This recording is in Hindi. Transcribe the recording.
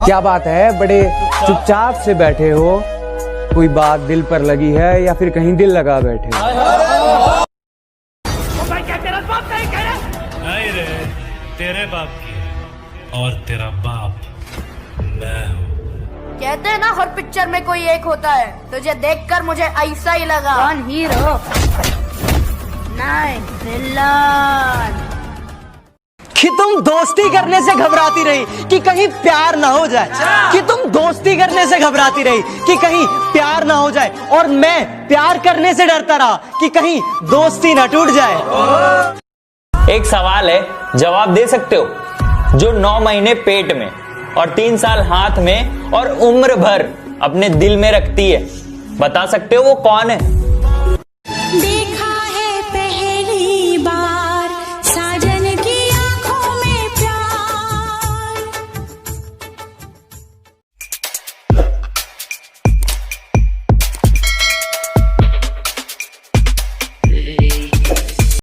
क्या बात है, बड़े चुपचाप से बैठे हो? कोई बात दिल पर लगी है या फिर कहीं दिल लगा बैठे हो? क्या तेरा बाप नहीं कह रहा? नहीं रे, तेरे बाप की और तेरा बाप मैं हूँ। कहते हैं ना हर पिक्चर में कोई एक होता है, तुझे देखकर मुझे ऐसा ही लगा। कौन हीरो? नहीं, विलन। कि तुम दोस्ती करने से घबराती रही कि कहीं प्यार ना हो जाए, कि तुम दोस्ती करने से घबराती रही कि कहीं प्यार ना हो जाए, और मैं प्यार करने से डरता रहा कि कहीं दोस्ती ना टूट जाए। एक सवाल है, जवाब दे सकते हो? जो 9 महीने पेट में और 3 साल हाथ में और उम्र भर अपने दिल में रखती है, बता सकते हो वो कौन है?